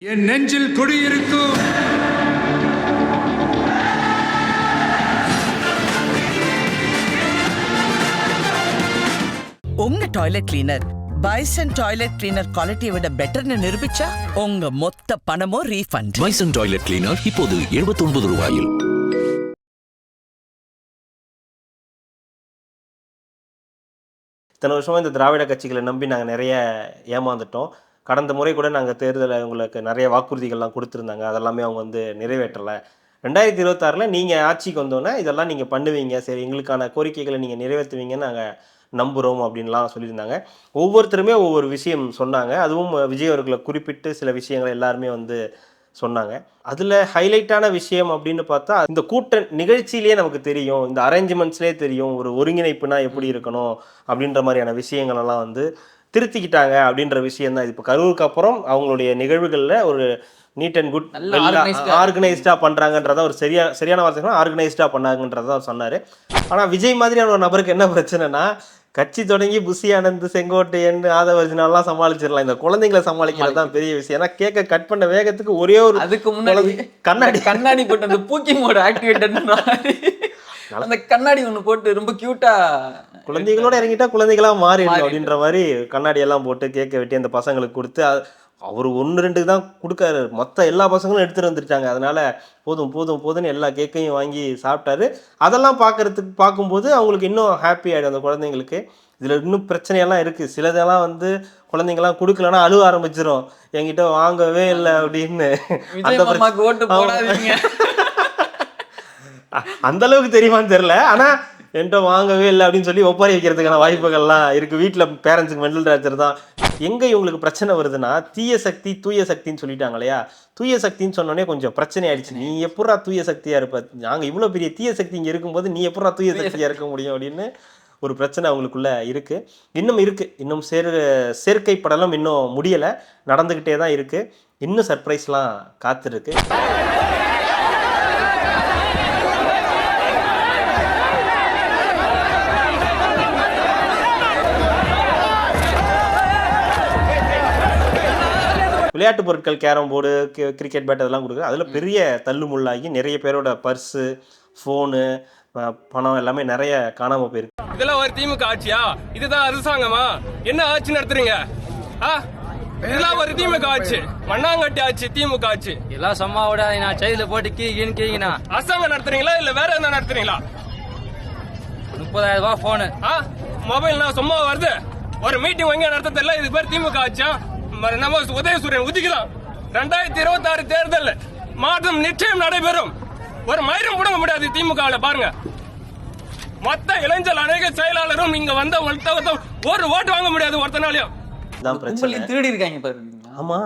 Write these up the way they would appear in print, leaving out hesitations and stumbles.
என் நெஞ்சில் குடியிருக்கும் உங்க toilet cleaner bison toilet cleaner குவாலிட்டியை விட பெட்டர்னு நிரூபிச்சா உங்க மொத்த பணமும் ரீஃபண்ட். பைசன் டாய்லெட் கிளீனர் இப்போது 79 ரூபாயில். இத்தனை வருஷமாக இந்த திராவிட கட்சிகளை நம்பி நாங்கள் நிறைய ஏமாந்துட்டோம். கடந்த முறை கூட நாங்கள் தேர்தலில் உங்களுக்கு நிறைய வாக்குறுதிகள்லாம் கொடுத்துருந்தாங்க. அதெல்லாமே அவங்க வந்து நிறைவேற்றலை. 2026 நீங்கள் ஆட்சிக்கு வந்தோன்னே இதெல்லாம் நீங்கள் பண்ணுவீங்க, சரி எங்களுக்கான கோரிக்கைகளை நீங்கள் நிறைவேற்றுவீங்கன்னு நாங்கள் நம்புகிறோம் அப்படின்லாம் சொல்லியிருந்தாங்க. ஒவ்வொருத்தருமே ஒவ்வொரு விஷயம் சொன்னாங்க. அதுவும் விஜய் அவர்களை குறிப்பிட்டு சில விஷயங்களை எல்லாருமே வந்து சொன்னாங்க. அதில் ஹைலைட்டான விஷயம் அப்படின்னு பார்த்தா இந்த கூட்ட நிகழ்ச்சியிலே நமக்கு தெரியும், இந்த அரேஞ்ச்மெண்ட்ஸ்லேயே தெரியும் ஒரு ஒருங்கிணைப்புனா எப்படி இருக்கணும் அப்படின்ற மாதிரியான விஷயங்களெல்லாம் வந்து திருத்திக்கிட்டாங்க அப்படின்ற விஷயம் தான். இது இப்போ கரூருக்கு அப்புறம் அவங்களுடைய நிகழ்வுகளில் ஒரு நீட் அண்ட் குட் ஆர்கனைஸ்டாக பண்ணுறாங்கன்றதான் ஒரு சரியான வார்த்தை ஆர்கனைஸ்டாக பண்ணாங்கன்றதான் அவர் சொன்னார். ஆனால் விஜய் மாதிரியான ஒரு நபருக்கு என்ன பிரச்சனைனா, கட்சி தொடங்கி புஷி ஆனந்த், செங்கோட்டையன், ஆதவர்ஜினாலாம் சமாளிச்சிடலாம், இந்த குழந்தைங்களை சமாளிக்கிறது தான் பெரிய விஷயம். ஏன்னா கேட்க கட் பண்ண வேகத்துக்கு ஒரே ஒரு அதுக்கு முன்னாடி கண்ணாடி போட்டு அந்த பூக்கி மோட் ஆக்டிவேட்டட் அந்த கண்ணாடி ஒன்று போட்டு ரொம்ப கியூட்டா குழந்தைகளோட இறங்கிட்டா குழந்தைகளா மாறிடும் அப்படின்ற மாதிரி கண்ணாடி எல்லாம் போட்டு கேட்க வெட்டி அந்த பசங்களுக்கு கொடுத்து அவர் 1-2 தான் கொடுக்காரு, மொத்த எல்லா பசங்களும் எடுத்துகிட்டு வந்துருச்சாங்க. அதனால போதும் போதும் போதுன்னு எல்லா கேக்கையும் வாங்கி சாப்பிட்டாரு. அதெல்லாம் பார்க்கும்போது அவங்களுக்கு இன்னும் ஹாப்பி ஆகிடும் அந்த குழந்தைங்களுக்கு. இதில் இன்னும் பிரச்சனையெல்லாம் இருக்குது. சிலதெல்லாம் வந்து குழந்தைங்கலாம் கொடுக்கலன்னா அழுவ ஆரம்பிச்சிடும், என்கிட்ட வாங்கவே இல்லை அப்படின்னு. அந்த அளவுக்கு தெரியுமான்னு தெரியல, ஆனால் என்கிட்ட வாங்கவே இல்லை அப்படின்னு சொல்லி ஒப்பாரி வைக்கிறதுக்கான வாய்ப்புகள்லாம் இருக்குது. வீட்டில் பேரண்ட்ஸுக்கு மெண்டல் டார்ச்சர் தான். எங்கே இவங்களுக்கு பிரச்சனை வருதுன்னா, தீய சக்தி தூய சக்தின்னு சொல்லிட்டாங்க இல்லையா. தூய சக்தின்னு சொன்னோடனே கொஞ்சம் பிரச்சனை ஆயிடுச்சு. நீ எப்படா தூய சக்தியாக இருப்ப, நாங்கள் இவ்வளோ பெரிய தீய சக்தி இங்கே இருக்கும்போது நீ எப்படா தூய சக்தியாக இருக்க முடியும் அப்படின்னு ஒரு பிரச்சனை அவங்களுக்குள்ள இருக்குது. இன்னும் சேர்க்கை படலம் இன்னும் முடியலை, நடந்துக்கிட்டே தான் இருக்குது. இன்னும் சர்ப்ரைஸ்லாம் காத்திருக்கு. விளையாட்டு பொருட்கள், கேரம் போர்டு, கிரிக்கெட் பேட் அதெல்லாம் கொடுக்குறது. அதில் பெரிய தள்ளுமுள்ளாகி நிறைய பேரோட பர்ஸு, ஃபோனு, பணம் எல்லாமே நிறைய காணாமல் போயிருக்கு. இதெல்லாம் ஒரு திமுக ஆட்சியா? இதுதான் அரசாங்கமா? என்ன ஆட்சி நடத்துறீங்க? இதெல்லாம் ஒரு திமுக ஆட்சி, மண்ணாங்கட்டி ஆட்சி, திமுக ஆட்சி. எல்லாம் சும்மாவோட நான் செயல போட்டு கீழே அரசாங்கம் நடத்துறீங்களா இல்ல வேற என்ன நடத்துறீங்களா? 30,000 ரூபாய் போனு, மொபைல்னா சும்மா வருது. ஒரு மீட்டிங் வாங்கி நடத்த தெரியல. இது பேர் திமுக ஆட்சியா? நம்ம உதயசூரியன் உதிக்கலாம். 2026 தேர்தல் மாதம் நிச்சயம் நடைபெறும். ஒரு மயிரும் புடுங்க முடியாது திமுக பாருங்க. மொத்த இளைஞர் அநேக செயலாளரும் இங்க வந்த ஒரு ஓட்டு வாங்க முடியாது ஒருத்தனாலையும். திருடி இருக்காங்க பாருங்க. ஆமா,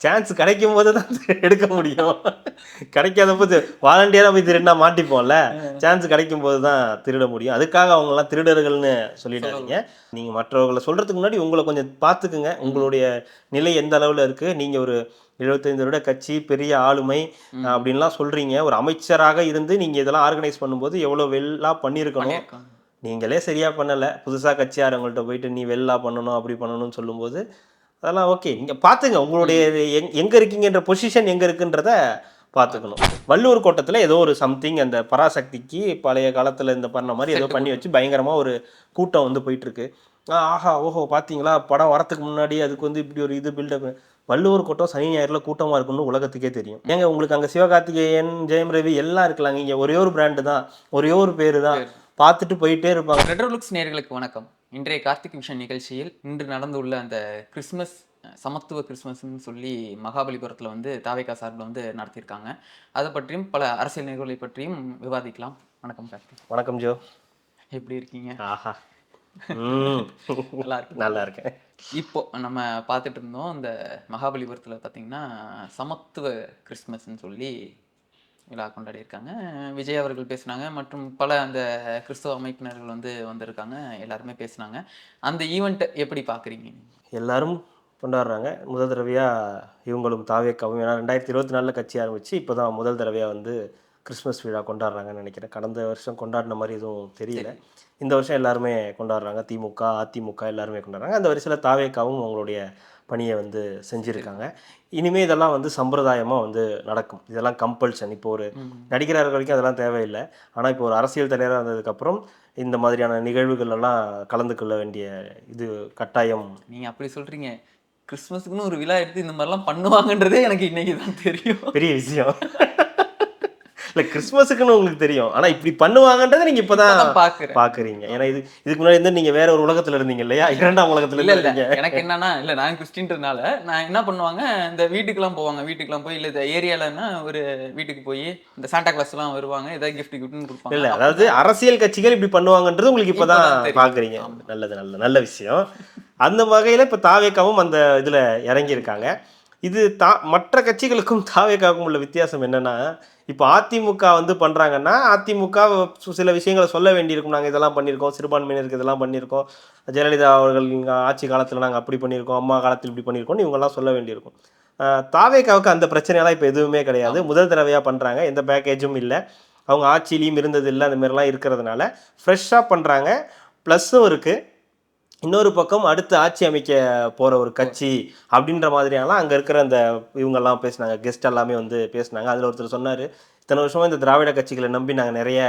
சான்ஸ் கிடைக்கும் போது தான் எடுக்க முடியும். கிடைக்காத போது வாலண்டியராக போய் திருடினா மாட்டிப்போம்ல. சான்ஸ் கிடைக்கும் போது தான் திருட முடியும். அதுக்காக அவங்கெல்லாம் திருடர்கள்னு சொல்லிடாதீங்க. நீங்கள் மற்றவர்களை சொல்கிறதுக்கு முன்னாடி உங்களை கொஞ்சம் பார்த்துக்குங்க. உங்களுடைய நிலை எந்த அளவில் இருக்குது. நீங்கள் ஒரு 75 வருட கட்சி, பெரிய ஆளுமை அப்படின்லாம் சொல்கிறீங்க. ஒரு அமைச்சராக இருந்து நீங்கள் இதெல்லாம் ஆர்கனைஸ் பண்ணும்போது எவ்வளோ வெல்லாக பண்ணியிருக்கணும். நீங்களே சரியாக பண்ணலை, புதுசாக கட்சியாரவங்கள்ட்ட போயிட்டு நீ வெல்லா பண்ணணும் அப்படி பண்ணணும்னு சொல்லும்போது அதெல்லாம் ஓகே. நீங்கள் பார்த்துங்க உங்களுடைய எங்கே இருக்கீங்கன்ற பொசிஷன் எங்கே இருக்குன்றத பார்த்துக்கணும். வள்ளுவர் கோட்டத்தில் ஏதோ ஒரு சம்திங் அந்த பராசக்திக்கு பழைய காலத்தில் இந்த பண்ண மாதிரி ஏதோ பண்ணி வச்சு பயங்கரமாக ஒரு கூட்டம் வந்து போயிட்டுருக்கு. ஆஹா ஓஹோ பார்த்தீங்களா, படம் வரத்துக்கு முன்னாடி அதுக்கு வந்து இப்படி ஒரு இது பில்டப். வள்ளுவர் கோட்டம் சனி ஞாயிறில் கூட்டமாக இருக்குன்னு உலகத்துக்கே தெரியும். ஏங்க உங்களுக்கு அங்கே சிவகார்த்திகேயன், ஜெயம் ரவி எல்லாம் இருக்கலாங்க. இங்கே ஒரே ஒரு பிராண்டு தான், ஒரே ஒரு பேர் தான், பார்த்துட்டு போயிட்டே இருப்பாங்க. ரெட்ரோ லுக்ஸ் நேயர்களுக்கு வணக்கம். இன்றைய கார்த்திக் விஷன் நிகழ்ச்சியில் இன்று நடந்துள்ள அந்த கிறிஸ்மஸ், சமத்துவ கிறிஸ்மஸ்ன்னு சொல்லி மகாபலிபுரத்தில் வந்து தாவேகா சார்பில் வந்து நடத்தியிருக்காங்க. அதை பற்றியும் பல அரசியல் நிகழ்வுகளை பற்றியும் விவாதிக்கலாம். வணக்கம் கார்த்திக். வணக்கம் ஜோ, எப்படி இருக்கீங்க? ஆஹா நல்லா இருக்கேன். இப்போ நம்ம பார்த்துட்டு இருந்தோம், இந்த மகாபலிபுரத்தில் பார்த்தீங்கன்னா சமத்துவ கிறிஸ்மஸ்ன்னு சொல்லி விழா கொண்டாடி இருக்காங்க. விஜய் அவர்கள் பேசினாங்க, மற்றும் பல அந்த கிறிஸ்தவ அமைப்பினர்கள் வந்து வந்திருக்காங்க, எல்லாருமே பேசினாங்க. அந்த ஈவெண்ட்டை எப்படி பார்க்குறீங்க? எல்லாரும் கொண்டாடுறாங்க. முதல் தடவையாக இவங்களும் தாவேக்காவும், ஏன்னா 2024 கட்சி ஆரம்பித்து இப்போ தான் முதல் தடவையாக வந்து கிறிஸ்மஸ் விழா கொண்டாடுறாங்கன்னு நினைக்கிறேன். கடந்த வருஷம் கொண்டாடின மாதிரி எதுவும் தெரியல. இந்த வருஷம் எல்லாருமே கொண்டாடுறாங்க. திமுக, அதிமுக எல்லாருமே கொண்டாடுறாங்க. அந்த வரிசையில் தாவேக்காவும் அவங்களுடைய பணியை வந்து செஞ்சுருக்காங்க. இனிமேல் இதெல்லாம் வந்து சம்பிரதாயமாக வந்து நடக்கும். இதெல்லாம் கம்பல்ஷன். இப்போ ஒரு நடிகராக வரைக்கும் அதெல்லாம் தேவையில்லை. ஆனால் இப்போ ஒரு அரசியல் தலைவராக இருந்ததுக்கப்புறம் இந்த மாதிரியான நிகழ்வுகள் எல்லாம் கலந்து கொள்ள வேண்டிய இது கட்டாயம். நீங்க அப்படி சொல்றீங்க, கிறிஸ்மஸுக்குன்னு ஒரு விழா எடுத்து இந்த மாதிரிலாம் பண்ணுவாங்கன்றதே எனக்கு இன்னைக்கு தான் தெரியும். பெரிய விஷயம். இல்லை, கிறிஸ்மஸுக்குன்னு உங்களுக்கு தெரியும், ஆனால் இப்படி பண்ணுவாங்கன்றதை நீங்கள் இப்போ தான் பார்க்குறீங்க. ஏன்னா இதுக்கு முன்னாடி வந்து நீங்கள் வேற ஒரு உலகத்தில் இருந்தீங்க இல்லையா? இரண்டாம் உலகத்தில் இல்லை. எனக்கு என்னன்னா, இல்லை நான் கிறிஸ்டின்றதுனால நான் என்ன பண்ணுவாங்க, இந்த வீட்டுக்கெல்லாம் போவாங்க. வீட்டுக்கெல்லாம் போய் இல்லை இந்த ஏரியாலன்னா ஒரு வீட்டுக்கு போய் இந்த சாண்டா கிளாஸ்லாம் வருவாங்க, ஏதாவது கிஃப்ட்னு கொடுப்பாங்க. இல்லை, அதாவது அரசியல் கட்சிகள் இப்படி பண்ணுவாங்கன்றது உங்களுக்கு இப்போ தான் பார்க்குறீங்க. நல்லது, நல்ல விஷயம். அந்த வகையில் இப்போ தாவேக்காவும் அந்த இதில் இறங்கியிருக்காங்க. இது மற்ற கட்சிகளுக்கும் தாவேக்காவுக்கும் உள்ள வித்தியாசம் என்னன்னா, இப்போ அதிமுக வந்து பண்ணுறாங்கன்னா, அதிமுக சில விஷயங்களை சொல்ல வேண்டியிருக்கும். நாங்கள் இதெல்லாம் பண்ணியிருக்கோம், சிறுபான்மையினருக்கு இதெல்லாம் பண்ணியிருக்கோம், ஜெயலலிதா அவர்கள் ஆட்சி காலத்தில் நாங்கள் அப்படி பண்ணியிருக்கோம், அம்மா காலத்தில் இப்படி பண்ணியிருக்கோம், இவங்கெல்லாம் சொல்ல வேண்டியிருக்கும். தாவேக்காவுக்கு அந்த பிரச்சனையெல்லாம் இப்போ எதுவுமே கிடையாது. முதல் தடவையாக பண்ணுறாங்க. எந்த பேக்கேஜும் இல்லை, அவங்க ஆட்சியிலையும் இருந்தது இல்லை, அந்த மாதிரிலாம் இருக்கிறதுனால ஃப்ரெஷ்ஷாக பண்ணுறாங்க. ப்ளஸ்ஸும் இருக்குது. இன்னொரு பக்கம் அடுத்து ஆட்சி அமைக்க போகிற ஒரு கட்சி அப்படின்ற மாதிரியாலாம் அங்கே இருக்கிற அந்த இவங்கெல்லாம் பேசினாங்க, கெஸ்ட் எல்லாமே வந்து பேசினாங்க. அதில் ஒருத்தர் சொன்னார், இத்தனை வருஷமாக இந்த திராவிட கட்சிகளை நம்பி நாங்கள் நிறைய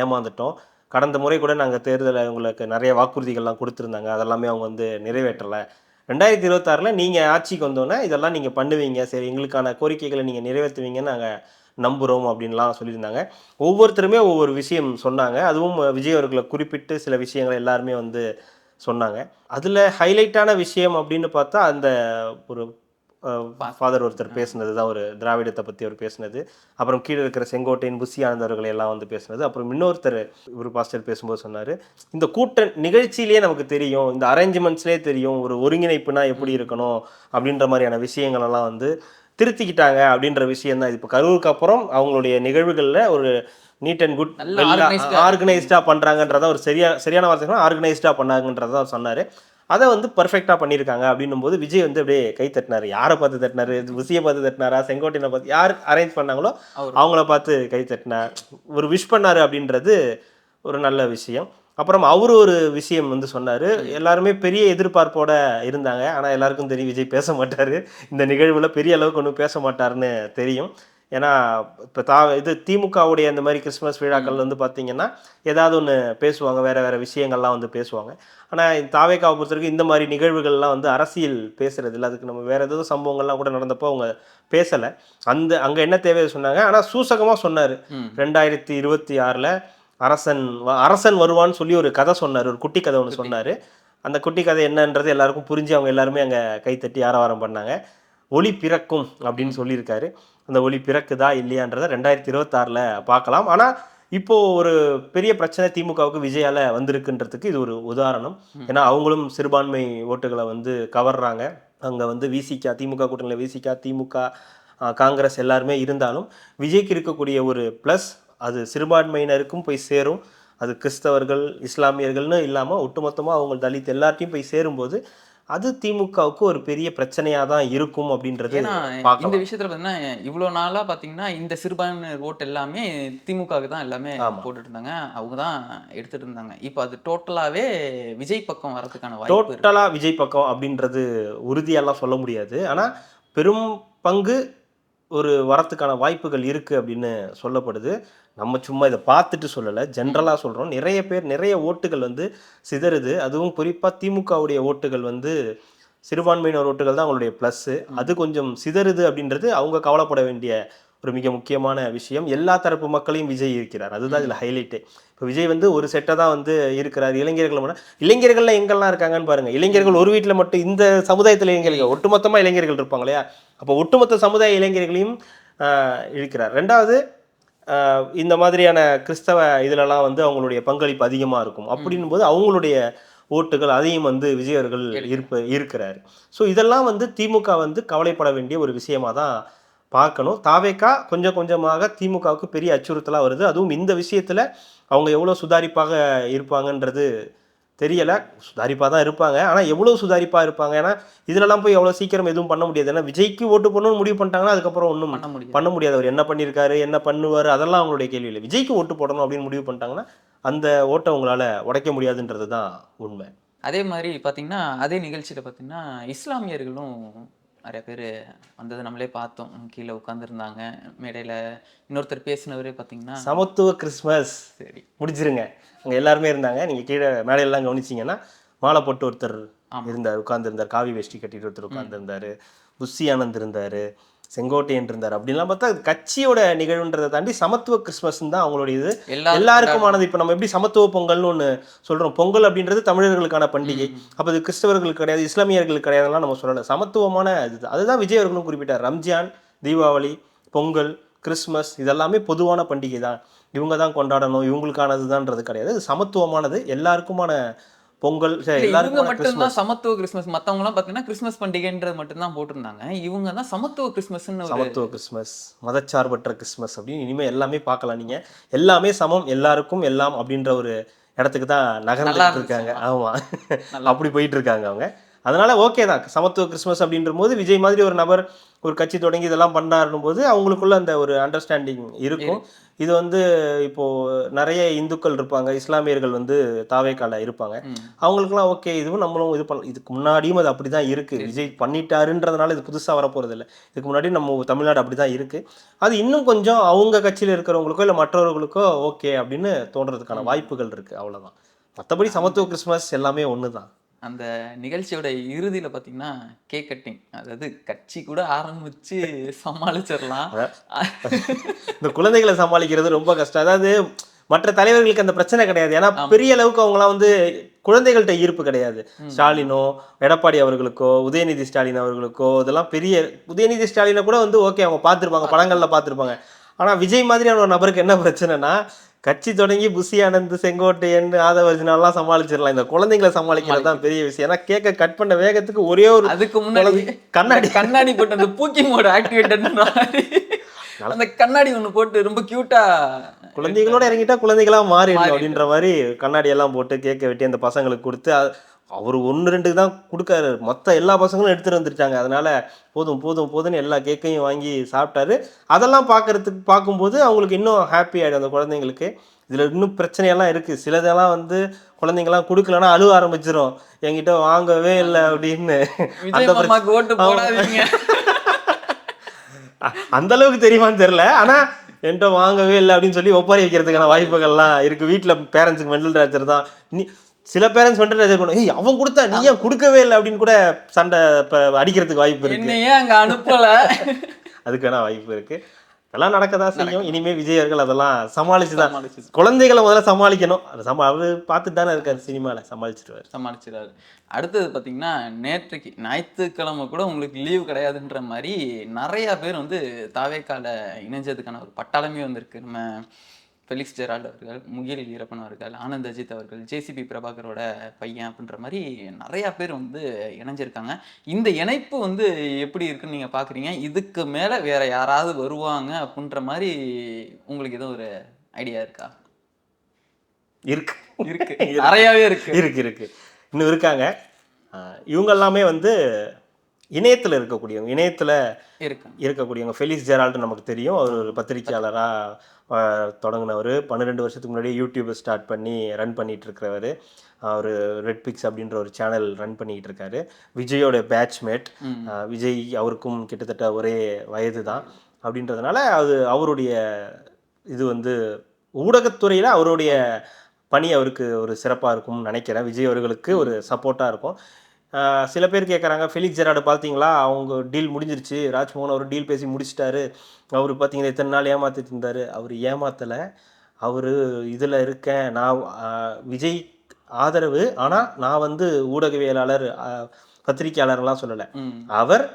ஏமாந்துட்டோம். கடந்த முறை கூட நாங்கள் தேர்தலில் உங்களுக்கு நிறைய வாக்குறுதிகள்லாம் கொடுத்துருந்தாங்க, அதெல்லாமே அவங்க வந்து நிறைவேற்றலை. 2026 நீங்கள் ஆட்சிக்கு வந்தோன்னே இதெல்லாம் நீங்கள் பண்ணுவீங்க, சரி எங்களுக்கான கோரிக்கைகளை நீங்கள் நிறைவேற்றுவீங்கன்னு நாங்கள் நம்புகிறோம் அப்படின்லாம் சொல்லியிருந்தாங்க. ஒவ்வொருத்தருமே ஒவ்வொரு விஷயம் சொன்னாங்க. அதுவும் விஜய் அவர்களை குறிப்பிட்டு சில விஷயங்களை எல்லாருமே வந்து சொன்னாங்க. அதில் ஹைலைட்டான விஷயம் அப்படின்னு பார்த்தா அந்த ஒரு ஃபாதர் ஒருத்தர் பேசுனது தான், ஒரு திராவிடத்தை பற்றி அவர் பேசுனது. அப்புறம் கீழே இருக்கிற செங்கோட்டையன், புசி ஆனந்தவர்களை எல்லாம் வந்து பேசுனது. அப்புறம் இன்னொருத்தர் ஒரு பாஸ்டர் பேசும்போது சொன்னார், இந்த கூட்ட நிகழ்ச்சியிலேயே நமக்கு தெரியும், இந்த அரேஞ்ச்மெண்ட்ஸ்லேயே தெரியும் ஒரு ஒருங்கிணைப்புனா எப்படி இருக்கணும் அப்படின்ற மாதிரியான விஷயங்களெல்லாம் வந்து திருத்திக்கிட்டாங்க அப்படின்ற விஷயம் தான். இப்போ கரூருக்கு அப்புறம் அவங்களுடைய நிகழ்வுகளில் ஒரு நீட் அண்ட் குட் ஆர்கனைஸ்டாக பண்ணுறாங்கன்றத ஒரு சரியான வார்த்தை ஆர்கனைஸ்டாக பண்ணாங்கன்றதான் சொன்னார். அதை வந்து பர்ஃபெக்டாக பண்ணியிருக்காங்க அப்படின்னும் போது விஜய் வந்து அப்படியே கை தட்டினார். யாரை பார்த்து தட்டினார்? புசியை பார்த்து தட்டினாரா, செங்கோட்டையனை பார்த்து, யார் அரேஞ்ச் பண்ணாங்களோ அவங்கள பார்த்து கை தட்டினார், ஒரு விஷ் பண்ணார் அப்படின்றது ஒரு நல்ல விஷயம். அப்புறம் அவரு ஒரு விஷயம் வந்து சொன்னார். எல்லாருமே பெரிய எதிர்பார்ப்போட இருந்தாங்க, ஆனால் எல்லாருக்கும் தெரியும் விஜய் பேச மாட்டார், இந்த நிகழ்வில் பெரிய அளவுக்கு ஒன்றும் பேச மாட்டார்னு தெரியும். ஏன்னா இப்போ திமுகவுடைய அந்த மாதிரி கிறிஸ்மஸ் விழாக்கள் வந்து பார்த்தீங்கன்னா ஏதாவது ஒன்று பேசுவாங்க, வேறு விஷயங்கள்லாம் வந்து பேசுவாங்க. ஆனால் தாவேக்காவை பொறுத்தவரைக்கும் இந்த மாதிரி நிகழ்வுகள்லாம் வந்து அரசியல் பேசுறது இல்லை. அதுக்கு நம்ம வேறு ஏதாவது சம்பவங்கள்லாம் கூட நடந்தப்போ அவங்க பேசலை. அங்கே என்ன தேவையை சொன்னாங்க, ஆனால் சூசகமாக சொன்னார். 2026 அரசன் வருவான்னு சொல்லி ஒரு கதை சொன்னார், ஒரு குட்டி கதை ஒன்று சொன்னார். அந்த குட்டி கதை என்னன்றது எல்லாருக்கும் புரிஞ்சு அவங்க எல்லாருமே அங்கே கைத்தட்டி ஆரவாரம் பண்ணாங்க. ஒளி பிறக்கும் அப்படின்னு சொல்லியிருக்காரு. அந்த ஒளி பிறக்குதா இல்லையான்றதை 2026 பார்க்கலாம். ஆனால் இப்போது ஒரு பெரிய பிரச்சனை திமுகவுக்கு விஜயால் வந்திருக்குன்றதுக்கு இது ஒரு உதாரணம். ஏன்னா அவங்களும் சிறுபான்மை ஓட்டுகளை வந்து கவர்றாங்க. அங்கே வந்து விசிகா, திமுக கூட்டணியில் விசிகா, திமுக, காங்கிரஸ் எல்லாருமே இருந்தாலும் விஜய்க்கு இருக்கக்கூடிய ஒரு ப்ளஸ், அது சிறுபான்மையினருக்கும் போய் சேரும். அது கிறிஸ்தவர்கள், இஸ்லாமியர்கள்னு இல்லாமல் ஒட்டுமொத்தமாக அவங்க தலித் எல்லாத்தையும் போய் சேரும்போது அது திமுகவுக்கு ஒரு பெரிய பிரச்சனையாக தான் இருக்கும் அப்படின்றது. இந்த விஷயத்துல பார்த்தீங்கன்னா இவ்வளோ நாளாக பார்த்தீங்கன்னா இந்த சிறுபான்மையினர் ஓட்டு எல்லாமே திமுகவுக்கு தான் எல்லாமே போட்டுட்டு இருந்தாங்க, அவங்க தான் எடுத்துட்டு இருந்தாங்க. இப்போ அது டோட்டலாகவே விஜய் பக்கம் வரதுக்கான வாய்ப்பு. டோட்டலாக விஜய் பக்கம் அப்படின்றது உறுதியெல்லாம் சொல்ல முடியாது, ஆனால் பெரும் பங்கு ஒரு வரத்துக்கான வாய்ப்புகள் இருக்குது அப்படின்னு சொல்லப்படுது. நம்ம சும்மா இதை பார்த்துட்டு சொல்லலை, ஜென்ரலாக சொல்கிறோம். நிறைய பேர் நிறைய ஓட்டுகள் வந்து சிதறுது. அதுவும் குறிப்பாக திமுகவுடைய ஓட்டுகள் வந்து சிறுபான்மையினர் ஓட்டுகள் தான் அவங்களுடைய ப்ளஸ்ஸு. அது கொஞ்சம் சிதறுது அப்படின்றது அவங்க கவலைப்பட வேண்டிய ஒரு மிக முக்கியமான விஷயம். எல்லா தரப்பு மக்களையும் விஜய் இருக்கிறார், அதுதான் இதில் ஹைலைட்டு. இப்போ விஜய் வந்து ஒரு செட்டை தான் வந்து இருக்கிறார். இளைஞர்கள்லாம் எங்கெல்லாம் இருக்காங்கன்னு பாருங்கள். இளைஞர்கள் ஒரு வீட்டில் மட்டும் இந்த சமுதாயத்தில் இளைஞர்கள் ஒட்டுமொத்தமாக இளைஞர்கள் இருப்பாங்க இல்லையா? அப்போ ஒட்டுமொத்த சமுதாய இளைஞர்களையும் இருக்கிறார். ரெண்டாவது, இந்த மாதிரியான கிறிஸ்தவ இதிலெல்லாம் வந்து அவங்களுடைய பங்களிப்பு அதிகமாக இருக்கும். அப்படின்னும் போது அவங்களுடைய ஓட்டுகள் அதையும் வந்து விஜய் அவர்கள் இருக்கிறார். ஸோ இதெல்லாம் வந்து திமுக வந்து கவலைப்பட வேண்டிய ஒரு விஷயமாக தான் பார்க்கணும். தாவேக்கா கொஞ்சம் கொஞ்சமாக திமுகவுக்கு பெரிய அச்சுறுத்தலாக வருது. அதுவும் இந்த விஷயத்தில் அவங்க எவ்வளோ சுதாரிப்பாக இருப்பாங்கன்றது தெரியலை. சுதாரிப்பாக தான் இருப்பாங்க. ஆனால் எவ்வளோ சுதாரிப்பாக இருப்பாங்க? ஏன்னா இதுலலாம் போய் எவ்வளோ சீக்கிரம் எதுவும் பண்ண முடியாது. ஏன்னா விஜய்க்கு ஓட்டு பண்ணணும்னு முடிவு பண்ணிட்டாங்கன்னா அதுக்கப்புறம் ஒன்றும் பண்ண முடியாது. அவர் என்ன பண்ணியிருக்காரு, என்ன பண்ணுவார், அதெல்லாம் அவங்களுடைய கேள்வி இல்லை. விஜய்க்கு ஓட்டு போடணும் அப்படின்னு முடிவு பண்ணிட்டாங்கன்னா அந்த ஓட்டை உங்களால் உடைக்க முடியாதுன்றது தான் உண்மை. அதே மாதிரி பார்த்தீங்கன்னா அதே நிகழ்ச்சியில் பார்த்தீங்கன்னா இஸ்லாமியர்களும் நிறைய பேர் வந்தது நம்மளே பார்த்தோம். கீழே உட்காந்துருந்தாங்க. மேடையில் இன்னொருத்தர் பேசினவரே பார்த்தீங்கன்னா சமத்துவ கிறிஸ்மஸ் சரி முடிச்சிருங்க. அங்கே எல்லாருமே இருந்தாங்க. நீங்கள் கீழே மேடையெல்லாம் கவனிச்சிங்கன்னா மாலை போட்டு ஒருத்தர் இருந்தார், உட்காந்துருந்தார். காவி வேஷ்டி கட்டிட்டு ஒருத்தர் உட்காந்துருந்தார். புஷி ஆனந்த் இருந்தார், செங்கோட்டையன் இருந்தார். அப்படின்லாம் பார்த்தா கட்சியோட நிகழ்வுன்றதை தாண்டி சமத்துவ கிறிஸ்மஸ் தான் அவங்களுடைய இது. எல்லாருக்குமானது. இப்போ நம்ம எப்படி சமத்துவ பொங்கல்னு ஒன்று சொல்கிறோம். பொங்கல் அப்படின்றது தமிழர்களுக்கான பண்டிகை. அப்போ இது கிறிஸ்தவர்களுக்கு கிடையாது, இஸ்லாமியர்களுக்கு கிடையாதுலாம் நம்ம சொல்லலை. சமத்துவமான இது. அதுதான் விஜய் அவர்களும் குறிப்பிட்டார். ரம்ஜான், தீபாவளி, பொங்கல், கிறிஸ்மஸ் இதெல்லாமே பொதுவான பண்டிகை தான். இவங்க தான் கொண்டாடணும், இவங்களுக்கானது தான்றது கிடையாது. இது சமத்துவமானது, எல்லாருக்குமான பொங்கல். இவங்க மட்டும்தான் சமத்துவ கிறிஸ்மஸ். மற்றவங்களாம் பார்த்தீங்கன்னா கிறிஸ்மஸ் பண்டிகைன்றது மட்டும்தான் போட்டிருந்தாங்க. இவங்க தான் சமத்துவ கிறிஸ்மஸ்ன்னு. சமத்துவ கிறிஸ்மஸ், மதச்சார்பற்ற கிறிஸ்மஸ் அப்படின்னு இனிமேல் எல்லாமே பார்க்கலாம். நீங்கள் எல்லாமே சமம், எல்லாருக்கும் எல்லாம் அப்படின்ற ஒரு இடத்துக்கு தான் நகர்ந்துட்டு இருக்காங்க. ஆமாம், அப்படி போயிட்டு இருக்காங்க அவங்க. அதனால ஓகே தான் சமத்துவ கிறிஸ்மஸ் அப்படின்ற போது விஜய் மாதிரி ஒரு நபர் ஒரு கட்சி தொடங்கி இதெல்லாம் பண்ணாருன்னும் போது அவங்களுக்குள்ள அந்த ஒரு அண்டர்ஸ்டாண்டிங் இருக்கும். இது வந்து இப்போ நிறைய இந்துக்கள் இருப்பாங்க, இஸ்லாமியர்கள் வந்து தாவேக்கால இருப்பாங்க. அவங்களுக்குலாம் ஓகே, இதுவும் நம்மளும் இது பண்ண. இதுக்கு முன்னாடியும் அது அப்படிதான் இருக்கு. விஜய் பண்ணிட்டாருன்றதுனால இது புதுசாக வரப்போறது இல்லை. இதுக்கு முன்னாடி நம்ம தமிழ்நாடு அப்படிதான் இருக்கு. அது இன்னும் கொஞ்சம் அவங்க கட்சியில் இருக்கிறவங்களுக்கோ இல்லை மற்றவர்களுக்கோ ஓகே அப்படின்னு தோன்றதுக்கான வாய்ப்புகள் இருக்கு. அவ்வளவுதான். மற்றபடி சமத்துவ கிறிஸ்மஸ் எல்லாமே ஒன்று தான். அந்த நிகழ்ச்சியோட இறுதியில் பார்த்தீங்கன்னா கேக் கட்டிங், அதாவது கட்சி கூட ஆரம்பிச்சு சமாளிச்சிடலாம். இந்த குழந்தைகளை சமாளிக்கிறது ரொம்ப கஷ்டம். அதாவது மற்ற தலைவர்களுக்கு அந்த பிரச்சனை கிடையாது. ஏன்னா பெரிய அளவுக்கு அவங்களாம் வந்து குழந்தைகள்கிட்ட ஈர்ப்பு கிடையாது. ஸ்டாலினோ, எடப்பாடி அவர்களுக்கோ, உதயநிதி ஸ்டாலின் அவர்களுக்கோ இதெல்லாம் பெரிய. உதயநிதி ஸ்டாலினை கூட வந்து ஓகே அவங்க பார்த்துருப்பாங்க, படங்களில் பார்த்துருப்பாங்க. ஆனால் விஜய் மாதிரியான ஒரு நபருக்கு என்ன பிரச்சனைனா, கட்சி தொடங்கி புஷி ஆனந்த், செங்கோட்டையன், ஆதவர்ஜினாலாம் சமாளிச்சிடலாம். இந்த குழந்தைங்களை சமாளிக்கிறது தான் பெரிய விஷயம். ஏன்னா கேக்க கட் பண்ண வேகத்துக்கு ஒரே ஒரு அதுக்கு முன்னாடி கண்ணாடி போட்டு அந்த பூக்கி மோட் ஆக்டிவேட் அந்த கண்ணாடி ஒன்று போட்டு ரொம்ப கியூட்டா குழந்தைகளோட இறங்கிட்டா குழந்தைகளா மாறிடும் அப்படின்ற மாதிரி கண்ணாடி எல்லாம் போட்டு கேக்க வெட்டி அந்த பசங்களுக்கு கொடுத்து அவர் 1-2 தான் கொடுக்காரு. மொத்த எல்லா பசங்களும் எடுத்துட்டு வந்துட்டாங்க. அதனால போதும்னு எல்லா கேக்கையும் வாங்கி சாப்பிட்டாரு. அதெல்லாம் பார்க்கும்போது அவங்களுக்கு இன்னும் ஹாப்பி ஆகிடும் அந்த குழந்தைங்களுக்கு. இதில் இன்னும் பிரச்சனையெல்லாம் இருக்குது. சிலதெல்லாம் வந்து குழந்தைங்கலாம் கொடுக்கலன்னா அழுவ ஆரம்பிச்சிடும், என்கிட்ட வாங்கவே இல்லை அப்படின்னு. அந்த அளவுக்கு தெரியுமான்னு தெரியல. ஆனால் என்கிட்ட வாங்கவே இல்லை அப்படின்னு சொல்லி ஒப்பாரி வைக்கிறதுக்கான வாய்ப்புகள்லாம் இருக்குது. வீட்டில் பேரண்ட்ஸுக்கு மெண்டல் டார்ச்சர் தான். சில பேரண்ட்ஸ் வந்துட்டு ஏய் அவன் கொடுத்தா நீ ஏன் கொடுக்கவே இல்லை அப்படின்னு கூட சண்டை அடிக்கிறதுக்கு வாய்ப்பு இருக்கு. அங்க அனுப்பல அதுக்கான வாய்ப்பு இருக்கு. அதெல்லாம் நடக்கதான் செய்யும். இனிமே விஜய் அவர்கள் அதெல்லாம் சமாளிச்சுதான். குழந்தைகளை முதல்ல சமாளிக்கணும். அவரு பார்த்துட்டு தானே இருக்காரு, சினிமால சமாளிச்சிருவாரு. அடுத்தது பார்த்தீங்கன்னா நேற்றைக்கு ஞாயிற்றுக்கிழமை கூட உங்களுக்கு லீவ் கிடையாதுன்ற மாதிரி நிறைய பேர் வந்து தாவேக்கால இணைஞ்சதுக்கான ஒரு பட்டாளமே வந்திருக்கு. நம்ம ஃபெலிக்ஸ் ஜெரால்ட் அவர்கள், முகில் வீரப்பன் அவர்கள், ஆனந்த் அஜித் அவர்கள், ஜேசிபி பிரபாகரோட பையன் அப்படின்ற மாதிரி நிறையா பேர் வந்து இணைஞ்சிருக்காங்க. இந்த இணைப்பு வந்து எப்படி இருக்குன்னு நீங்கள் பார்க்குறீங்க? இதுக்கு மேலே வேற யாராவது வருவாங்க அப்படின்ற மாதிரி உங்களுக்கு எதுவும் ஒரு ஐடியா இருக்கா? இருக்கு நிறையாவே இருக்கு இன்னும் இருக்காங்க. இவங்க எல்லாமே வந்து இணையத்தில் இருக்கக்கூடியவங்க. ஃபெலிக்ஸ் ஜெரால்டு நமக்கு தெரியும். அவர் ஒரு பத்திரிகையாளராக தொடங்கினவர். 12 வருஷத்துக்கு முன்னாடி யூடியூப்பை ஸ்டார்ட் பண்ணி ரன் பண்ணிட்டு இருக்கிறவர். அவர் ரெட் பிக்ஸ் அப்படின்ற ஒரு சேனல் ரன் பண்ணிக்கிட்டு இருக்காரு. விஜயோட பேட்ச்மேட். விஜய் அவருக்கும் கிட்டத்தட்ட ஒரே வயது தான். அப்படின்றதுனால அவருடைய இது வந்து ஊடகத்துறையில் அவருடைய பணி அவருக்கு ஒரு சிறப்பாக இருக்கும்னு நினைக்கிறேன். விஜய் அவர்களுக்கு ஒரு சப்போர்ட்டாக இருக்கும். சில பேர் கேட்குறாங்க, ஃபெலிக்ஸ் ஜெரால்டு பார்த்தீங்களா, அவங்க டீல் முடிஞ்சிருச்சு, ராஜ்மோகன் அவர் டீல் பேசி முடிச்சிட்டாரு, அவர் பார்த்தீங்கன்னா இத்தனை நாள் ஏமாற்றிட்டு இருந்தார். அவர் ஏமாத்தலை. அவர் இதில் இருக்கேன், நான் விஜய் ஆதரவு, ஆனால் நான் வந்து ஊடகவியலாளர், பத்திரிகையாளர்லாம் சொல்லலை. அவர்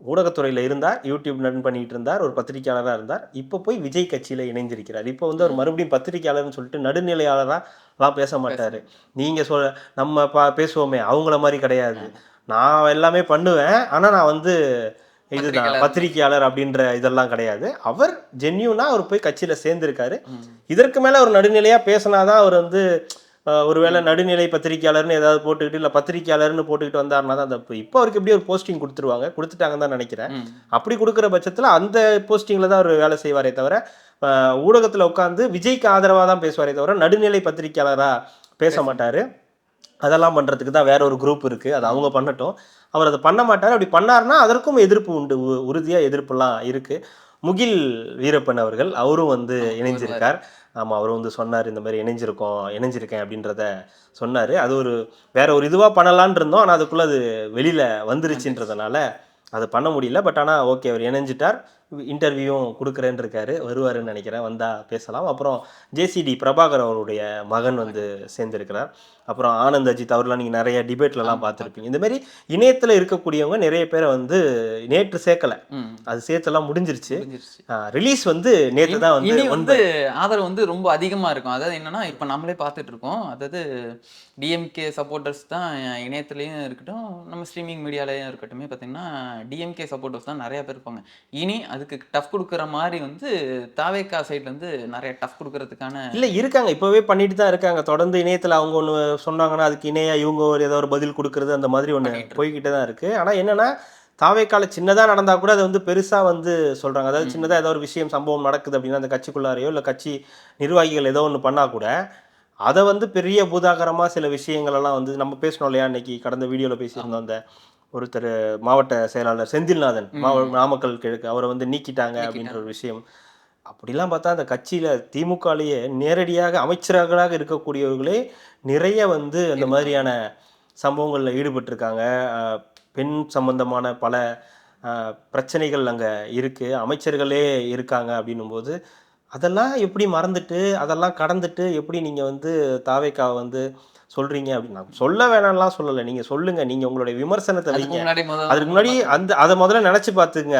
ஊடகத்துறையில் இருந்தார், யூடியூப் ரன் பண்ணிட்டு இருந்தார், ஒரு பத்திரிகையாளராக இருந்தார். இப்போ போய் விஜய் கட்சியில் இணைஞ்சிருக்கிறார். இப்போ வந்து அவர் மறுபடியும் பத்திரிகையாளர்னு சொல்லிட்டு நடுநிலையாளராகலாம் பேச மாட்டார். நீங்கள் நம்ம பேசுவோமே அவங்கள மாதிரி கிடையாது. நான் எல்லாமே பண்ணுவேன், ஆனால் நான் வந்து இதுதான் பத்திரிகையாளர் அப்படின்ற இதெல்லாம் கிடையாது. அவர் ஜென்யூனா அவர் போய் கட்சியில் சேர்ந்துருக்காரு. இதற்கு மேலே ஒரு நடுநிலையாக பேசினாதான் அவர் வந்து ஒருவேளை நடுநிலை பத்திரிக்கையாளர்னு ஏதாவது போட்டுக்கிட்டு இல்லை பத்திரிக்கையாளர்னு போட்டுக்கிட்டு வந்தாருன்னா தான் தப்பு. இப்போ அவருக்கு எப்படி ஒரு போஸ்டிங் கொடுத்துட்டாங்கன்னு தான் நினைக்கிறேன். அப்படி கொடுக்குற பட்சத்தில் அந்த போஸ்டிங்கில் தான் அவர் வேலை செய்வாரே தவிர ஊடகத்தில் உட்காந்து விஜய்க்கு ஆதரவாக தான் பேசுவாரே தவிர நடுநிலை பத்திரிக்கையாளராக பேச மாட்டார். அதெல்லாம் பண்ணுறதுக்கு தான் வேற ஒரு குரூப் இருக்குது, அது அவங்க பண்ணட்டும். அவர் அதை பண்ண மாட்டார். அப்படி பண்ணார்னா அதற்கும் எதிர்ப்பு உண்டு, உறுதியாக எதிர்ப்புலாம் இருக்குது. முகில் வீரப்பன் அவர்கள் அவரும் வந்து இணைஞ்சிருக்கார். ஆமாம், அவர் வந்து சொன்னார் இந்த மாதிரி இணைஞ்சிருக்கேன் அப்படின்றத சொன்னார். அது ஒரு வேற ஒரு இதுவாக பண்ணலான் இருந்தோம், ஆனால் அதுக்குள்ளே அது வெளியில் வந்துருச்சுன்றதுனால அதை பண்ண முடியல. பட் ஆனால் ஓகே, அவர் இணைஞ்சிட்டார். இன்டர்வியூவும் கொடுக்குறேன்னு இருக்காரு, வருவாருன்னு நினைக்கிறேன், வந்தால் பேசலாம். அப்புறம் ஜேசிடி பிரபாகர் அவருடைய மகன் வந்து சேர்ந்திருக்கிறார். அப்புறம் ஆனந்த் அஜித் அவர்லாம் நீங்கள் நிறைய டிபேட்லலாம் பார்த்துருப்பீங்க. இந்தமாரி இணையத்தில் இருக்கக்கூடியவங்க நிறைய பேரை வந்து நேற்று சேர்க்கலை, அது சேர்த்தெல்லாம் முடிஞ்சிருச்சு. ரிலீஸ் வந்து நேற்று தான் வந்து ஆதரவு வந்து ரொம்ப அதிகமாக இருக்கும். அதாவது என்னன்னா, இப்போ நம்மளே பார்த்துட்டு இருக்கோம், அதாவது டிஎம்கே சப்போர்ட்டர்ஸ் தான் இணையத்துலேயும் இருக்கட்டும், நம்ம ஸ்ட்ரீமிங் மீடியாலேயும் இருக்கட்டும், பார்த்தீங்கன்னா டிஎம்கே சப்போர்ட்டர்ஸ் தான் நிறைய பேர் இருப்பாங்க. இனி அதுக்கு டஃப் கொடுக்குற மாதிரி வந்து தாவேகா சைட்ல இருந்து நிறைய டஃப் கொடுக்கறதுக்கான இல்லை இருக்காங்க, இப்போவே பண்ணிட்டு தான் இருக்காங்க. தொடர்ந்து இணையத்தில் அவங்க ஒன்று சொன்னாங்கன்னா அதுக்கு இணையாக இவங்க ஏதோ ஒரு பதில் கொடுக்குறது, அந்த மாதிரி ஒன்று போய்கிட்டே தான் இருக்குது. ஆனால் என்னென்னா தாவேக்கால சின்னதாக நடந்தால் கூட அதை வந்து பெருசாக வந்து சொல்கிறாங்க. அதாவது சின்னதாக ஏதோ ஒரு விஷயம் சம்பவம் நடக்குது அப்படின்னா அந்த கட்சிக்குள்ளாரையோ இல்லை கட்சி நிர்வாகிகள் ஏதோ ஒன்று பண்ணால் கூட அதை வந்து பெரிய பூதாகரமாக சில விஷயங்களெல்லாம் வந்து நம்ம பேசணும் இல்லையா. இன்னைக்கு கடந்த வீடியோவில் பேசியிருந்தோம், அந்த ஒருத்தர் மாவட்ட செயலாளர் செந்தில்நாதன் நாமக்கல் கிழக்கு, அவரை வந்து நீக்கிட்டாங்க அப்படின்ற ஒரு விஷயம். அப்படிலாம் பார்த்தா அந்த கட்சியில் திமுகலேயே நேரடியாக அமைச்சர்களாக இருக்கக்கூடியவர்களே நிறைய வந்து அந்த மாதிரியான சம்பவங்களில் ஈடுபட்டிருக்காங்க. பெண் சம்பந்தமான பல பிரச்சனைகள் அங்கே இருக்குது, அமைச்சர்களே இருக்காங்க. அப்படின்னும்போது அதெல்லாம் எப்படி மறந்துட்டு அதெல்லாம் கடந்துட்டு எப்படி நீங்கள் வந்து தாவேக்காவை வந்து சொல்றீங்க அப்படின்னு நான் சொல்ல வேணாம்லாம் சொல்லலை, நீங்கள் சொல்லுங்க, நீங்கள் உங்களுடைய விமர்சனத்தை வைங்க. அதுக்கு முன்னாடி அதை முதல்ல நினச்சி பார்த்துங்க.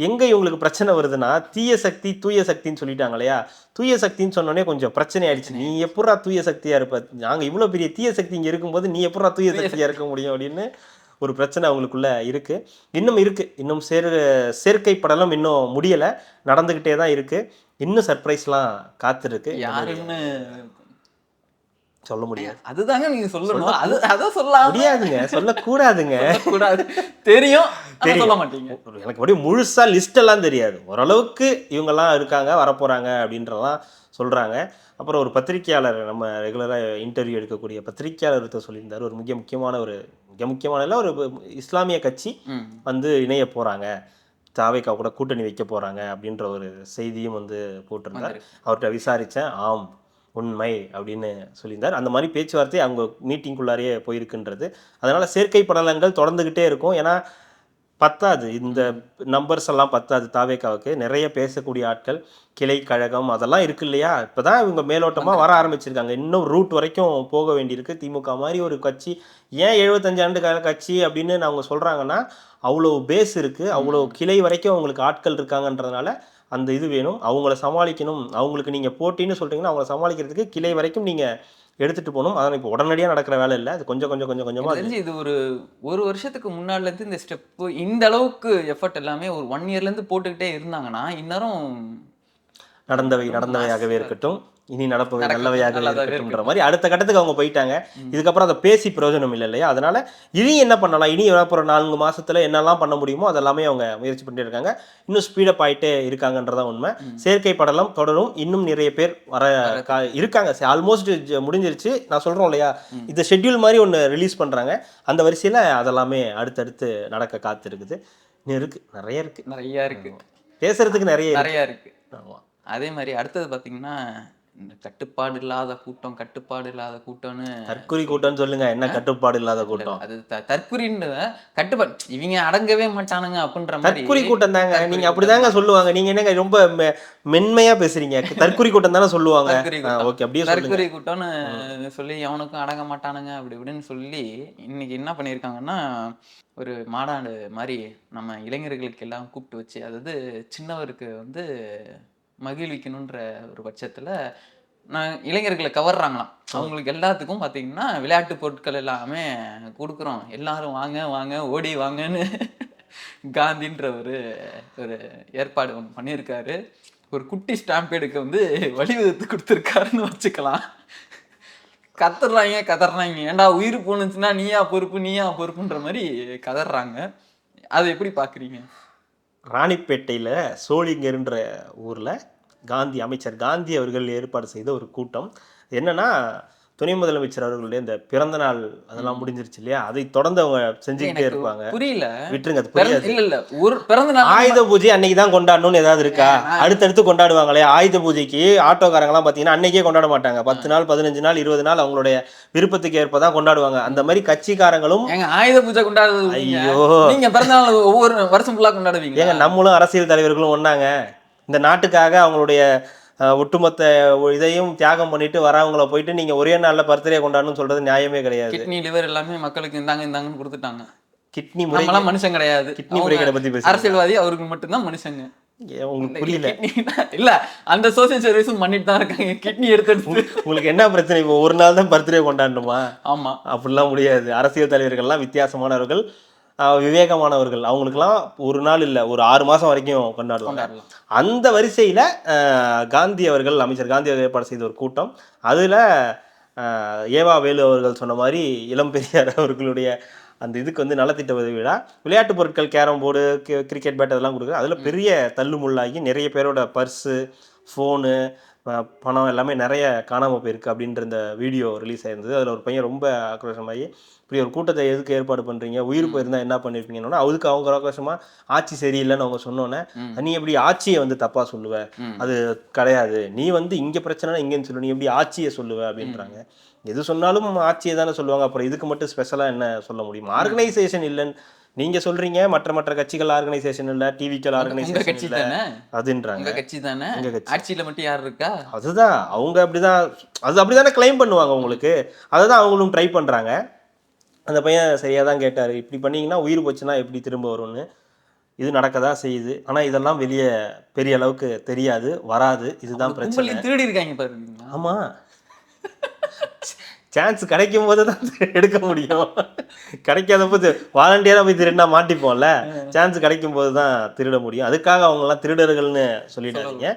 எங்கே இவங்களுக்கு பிரச்சனை வருதுன்னா தீய சக்தி தூய சக்தின்னு சொல்லிட்டாங்க இல்லையா. தூய சக்தின்னு சொன்னோடனே கொஞ்சம் பிரச்சனை ஆயிடுச்சு. நீ எப்படா தூய சக்தியாக இருப்ப, நாங்கள் இவ்வளோ பெரிய தீய சக்தி இங்கே இருக்கும்போது நீ எப்படா தூய சக்தியாக இருக்க முடியும் அப்படின்னு ஒரு பிரச்சனை அவங்களுக்குள்ள இருக்கு. இன்னும் சேர்க்கை படலம் இன்னும் முடியலை, நடந்துக்கிட்டே தான் இருக்கு. இன்னும் சர்ப்ரைஸ்லாம் காத்திருக்கு. யாருன்னு சொல்ல முடியாது. அதுதாங்க நீங்க சொல்லணும். அதான் சொல்லலாம் முடியாதுங்க, சொல்லக்கூடாதுங்க. தெரியும், சொல்ல மாட்டீங்க. எனக்கு அப்படியே முழுசா லிஸ்ட் எல்லாம் தெரியாது, ஓரளவுக்கு இவங்கெல்லாம் இருக்காங்க வரப்போறாங்க அப்படின்றலாம் சொல்றாங்க. அப்புறம் ஒரு பத்திரிகையாளர், நம்ம ரெகுலராக இன்டர்வியூ எடுக்கக்கூடிய பத்திரிகையாளர் சொல்லியிருந்தார், ஒரு மிக முக்கியமான இல்லை, ஒரு இஸ்லாமிய கட்சி வந்து இணைய போறாங்க, தாவேகா கூட கூட்டணி வைக்க போறாங்க அப்படின்ற ஒரு செய்தியும் வந்து போட்டிருந்தார். அவர்கிட்ட விசாரித்தேன், ஆம் உண்மை அப்படின்னு சொல்லியிருந்தார். அந்த மாதிரி பேச்சுவார்த்தை அவங்க மீட்டிங்குள்ளாரையே போயிருக்குன்றது. அதனால் சேர்க்கை படலங்கள் தொடர்ந்துக்கிட்டே இருக்கும். ஏன்னா பத்தாது, இந்த நம்பர்ஸ் எல்லாம் பத்தாது. தாவேகாவுக்கு நிறைய பேசக்கூடிய ஆட்கள், கிளை கழகம் அதெல்லாம் இருக்கு இல்லையா. இப்போ தான் இவங்க மேலோட்டமாக வர ஆரம்பிச்சிருக்காங்க. இன்னும் ரூட் வரைக்கும் போக வேண்டியிருக்கு. திமுக மாதிரி ஒரு கட்சி ஏன் 75 ஆண்டு கால கட்சி அப்படின்னு அவங்க சொல்கிறாங்கன்னா அவ்வளோ பேஸ் இருக்குது, அவ்வளோ கிளை வரைக்கும் அவங்களுக்கு ஆட்கள் இருக்காங்கன்றதுனால அந்த இது வேணும். அவங்கள சமாளிக்கணும். அவங்களுக்கு நீங்கள் போட்டின்னு சொல்கிறீங்கன்னா அவங்கள சமாளிக்கிறதுக்கு கிளை வரைக்கும் நீங்கள் எடுத்துகிட்டு போகணும். அதனால் இப்போ உடனடியாக நடக்கிற வேலை இல்லை, அது கொஞ்சமாக தெரிஞ்சு இது ஒரு வருஷத்துக்கு முன்னாடிலேருந்து இந்த ஸ்டெப்பு இந்த அளவுக்கு எஃபர்ட் எல்லாமே ஒரு 1 இயர்லேருந்து போட்டுக்கிட்டே இருந்தாங்கன்னா இந்நேரம் நடந்தவையாகவே இருக்கட்டும், இனி நடப்பவை நல்லவையாக இருக்கட்டும்ன்ற மாதிரி அடுத்த கட்டத்துக்கு அவங்க போயிட்டாங்க. இதுக்கப்புறம் அதை பேசி பிரயோஜனம் இல்லை இல்லையா. அதனால இனி என்ன பண்ணலாம், இனி வரப்போகிற 4 மாசத்துல என்னெல்லாம் பண்ண முடியுமோ அதெல்லாமே அவங்க முயற்சி பண்ணிட்டு இருக்காங்க. இன்னும் ஸ்பீடப் ஆகிட்டே இருக்காங்கன்றதான் உண்மை. சேர்க்கை படலம் தொடரும். இன்னும் நிறைய பேர் வர இருக்காங்க. ஆல்மோஸ்ட் முடிஞ்சிருச்சு. நான் சொல்றோம் இல்லையா, இந்த ஷெட்யூல் மாதிரி ஒன்று ரிலீஸ் பண்றாங்க. அந்த வரிசையில் அதெல்லாமே அடுத்தடுத்து நடக்க காத்து இருக்குது. நிறைய இருக்கு பேசுறதுக்கு நிறைய இருக்கு. அதே மாதிரி அடுத்தது பார்த்தீங்கன்னா இந்த கட்டுப்பாடு இல்லாத கூட்டம்னு தற்குறி கூட்டம்னு சொல்லுங்க. என்ன கட்டுப்பாடு இல்லாத கூட்டம்? அது தற்குறின்னு கட்டுப்பாடு, இவங்க அடங்கவே மாட்டானுங்க அப்படின்ற மாதிரி தற்குறி கூட்டம் தாங்க. நீங்க அப்படிதாங்க சொல்லுவாங்க. நீங்க என்னங்க ரொம்ப மென்மையா பேசுறீங்க. தற்குறி கூட்டம் தானே சொல்லுவாங்க. ஓகே, அப்படியே தற்குறி கூட்டம்னு சொல்லி எவனுக்கும் அடங்க மாட்டானுங்க அப்படி இப்படின்னு சொல்லி இன்னைக்கு என்ன பண்ணியிருக்காங்கன்னா ஒரு மாநாடு மாதிரி நம்ம இளைஞர்களுக்கு எல்லாம் கூப்பிட்டு வச்சு, அதாவது சின்னவருக்கு வந்து மகிழ்விக்கணுன்ற ஒரு பட்சத்தில் நான் இளைஞர்களை கவர்றாங்களாம். அவங்களுக்கு எல்லாத்துக்கும் பார்த்தீங்கன்னா விளையாட்டு பொருட்கள் எல்லாமே கொடுக்குறோம், எல்லாரும் வாங்க ஓடி வாங்கன்னு காந்தின்ற ஒரு ஏற்பாடு ஒன்று பண்ணியிருக்காரு. ஒரு குட்டி ஸ்டாம்பேடுக்கு வந்து வழிவகுத்து கொடுத்துருக்காருன்னு வச்சுக்கலாம். கதறாங்க ஏன்டா உயிர் போனுச்சுன்னா நீயா பொறுப்புன்ற மாதிரி கதறாங்க. அதை எப்படி பாக்குறீங்க? ராணிப்பேட்டையில் சோளிங்கர்ன்ற ஊரில் அமைச்சர் காந்தி அவர்கள் ஏற்பாடு செய்த ஒரு கூட்டம். என்னன்னா, துணை முதலமைச்சர் அவர்களுடைய இந்த பிறந்த நாள் அதெல்லாம் முடிஞ்சிருச்சு இல்லையா, அதை தொடர்ந்து அவங்க செஞ்சுக்கிட்டே இருப்பாங்க. புரியல, விட்டுருங்க, அது புரியாது. இல்ல ஒரு பிறந்த நாள் ஆயுத பூஜை அன்னைக்கு தான் கொண்டாடணும்னு ஏதாவது இருக்கா? அடுத்தடுத்து கொண்டாடுவாங்களே. ஆயுத பூஜைக்கு ஆட்டோக்காரங்களாம் பார்த்தீங்கன்னா அன்னைக்கே கொண்டாட மாட்டாங்க. 10 நாள் 15 நாள் 20 நாள் அவங்களுடைய விருப்பத்துக்கு ஏற்பதான் கொண்டாடுவாங்க. அந்த மாதிரி கட்சிக்காரங்களும் ஆயுத பூஜை கொண்டாடுறது. ஐயோ, நீங்க பிறந்த நாள் ஒவ்வொரு வருஷம் ஃபுல்லா கொண்டாடுவீங்க. ஏங்க நம்மளும் அரசியல் தலைவர்களும் ஒன்னாங்க. இந்த நாட்டுக்காக அவங்களுடைய ஒட்டுமொத்த இதையும் தியாகம் பண்ணிட்டு வரவங்கள போயிட்டு நீங்க ஒரே நாள்ல பர்த்டே கொண்டாடணும்னு சொல்றது நியாயமே கிடையாது. கிட்னி லிவர் எல்லாமே மக்களுக்கு இந்தாங்கன்னு கொடுத்துட்டாங்க. கிட்னி நம்மளாம் மனுஷன் கிடையாது. கிட்னி முறைகேட பத்தி பேசுறீங்க. அரசியல்வாதி அவருக்கு மட்டும்தான் மனுஷங்க. உங்களுக்கு புரியல இல்ல, அந்த சோசியல் சர்வீஸும் பண்ணிட்டு தான் இருக்காங்க. கிட்னி எடுத்து உங்களுக்கு என்ன பிரச்சனை? இப்போ ஒரு நாள் தான் பர்த்டே கொண்டாடணுமா? ஆமா, அப்படிலாம் முடியாது. அரசியல் தலைவர்கள்லாம் வித்தியாசமானவர்கள், விவேகமானவர்கள். அவங்களுக்குலாம் ஒரு நாள் இல்லை, ஒரு 6 மாசம் வரைக்கும் கொண்டாடுவாங்க. அந்த வரிசையில காந்தி அவர்கள், அமைச்சர் காந்தி அவர்கள் ஏற்பாடு செய்த ஒரு கூட்டம். அதுல ஏவா வேலு அவர்கள் சொன்ன மாதிரி இளம் பெரியார் அவர்களுடைய அந்த இதுக்கு வந்து நலத்திட்ட உதவி விழா, விளையாட்டு பொருட்கள், கேரம் போர்டு, கிரிக்கெட் பேட் அதெல்லாம் கொடுக்குறது. அதில் பெரிய தள்ளுமுள்ளாகி நிறைய பேரோட பர்ஸு, ஃபோனு, பணம் எல்லாமே நிறைய காணாமல் போயிருக்கு அப்படின்ற இந்த வீடியோ ரிலீஸ் ஆயிருந்தது. அதில் ஒரு பையன் ரொம்ப ஆக்ரோஷமாகி, இப்படி ஒரு கூட்டத்தை எதுக்கு ஏற்பாடு பண்ணுறீங்க, உயிர் போயிருந்தால் என்ன பண்ணியிருப்பீங்கன்னா, அதுக்கு அவங்க ஆக்ரோஷமாக ஆட்சி சரியில்லைன்னு அவங்க சொன்னோன்னே, நீ எப்படி ஆட்சியை வந்து தப்பாக சொல்லுவ, அது கிடையாது, நீ வந்து இங்கே பிரச்சனைனா இங்கேன்னு சொல்லு, நீ எப்படி ஆட்சியை சொல்லுவ அப்படின்றாங்க. எது சொன்னாலும் ஆட்சியை தானே சொல்லுவாங்க, அப்புறம் இதுக்கு மட்டும் ஸ்பெஷலாக என்ன சொல்ல முடியும்? ஆர்கனைசேஷன் இல்லைன்னு நீங்க சொல்றீங்க, மற்ற கட்சிகள் ஆர்கனைசேஷன் இல்ல, டிவிக்கள் ஆர்கனைசேஷன் இல்ல அதுன்றாங்க. கட்சி தானே, ஆட்சியில மட்டும் யார் இருக்கா? அதுதான் அவங்க அப்படிதான், அது அப்படிதானே கிளைம் பண்ணுவாங்க உங்களுக்கு. அதை தான் அவங்களும் ட்ரை பண்றாங்க. அந்த பையன் சரியா தான் கேட்டாரு, இப்படி பண்ணீங்கன்னா உயிர் போச்சுன்னா எப்படி திரும்ப வரும்னு. இது நடக்கதான் செய்யுது, ஆனா இதெல்லாம் வெளியே பெரிய அளவுக்கு தெரியாது, வராது. இதுதான் பிரச்சனை. திருடி இருக்காங்க பாருங்க. ஆமா, சான்ஸ் கிடைக்கும் போது தான் எடுக்க முடியும். கிடைக்காத போது வாலண்டியராக போய் திருடினா மாட்டிப்போம்ல. சான்ஸ் கிடைக்கும் போது தான் திருட முடியும். அதுக்காக அவங்கெல்லாம் திருடர்கள்னு சொல்லிடாதீங்க.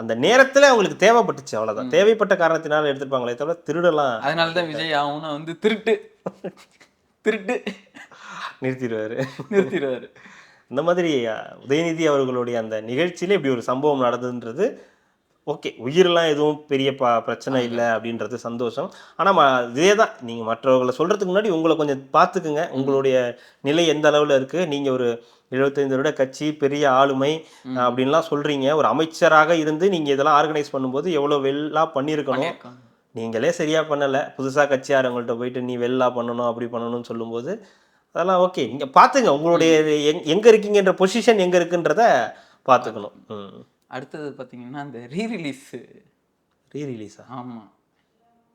அந்த நேரத்தில் அவங்களுக்கு தேவைப்பட்டுச்சு, அவ்வளோதான். தேவைப்பட்ட காரணத்தினால எடுத்துருப்பாங்களே தவிர திருடலாம். அதனால தான் விஜய் அவனை வந்து திருட்டு நிறுத்திடுவாரு. இந்த மாதிரி உதயநிதி அவர்களுடைய அந்த நிகழ்ச்சியில இப்படி ஒரு சம்பவம் நடந்ததுன்றது ஓகே, உயிரெல்லாம் எதுவும் பெரிய பிரச்சனை இல்லை அப்படின்றது சந்தோஷம். ஆனால் இதே தான், நீங்கள் மற்றவர்களை சொல்கிறதுக்கு முன்னாடி உங்களை கொஞ்சம் பார்த்துக்குங்க. உங்களுடைய நிலை எந்த அளவில் இருக்குது. நீங்கள் ஒரு 75 வருட கட்சி, பெரிய ஆளுமை அப்படின்லாம் சொல்கிறீங்க. ஒரு அமைச்சராக இருந்து நீங்கள் இதெல்லாம் ஆர்கனைஸ் பண்ணும்போது எவ்வளோ வெல்லாக பண்ணியிருக்கணும். நீங்களே சரியாக பண்ணலை, புதுசாக கட்சியாரவங்கள்ட்ட போயிட்டு நீ வெல்லா பண்ணணும் அப்படி பண்ணணும்னு சொல்லும்போது அதெல்லாம் ஓகே. நீங்கள் பார்த்துங்க, உங்களுடைய எங்கே இருக்கீங்கன்ற பொசிஷன் எங்கே இருக்குன்றத பார்த்துக்கணும். அடுத்தது பார்த்தீங்கன்னா அந்த ரீரிலீஸா? ஆமாம்,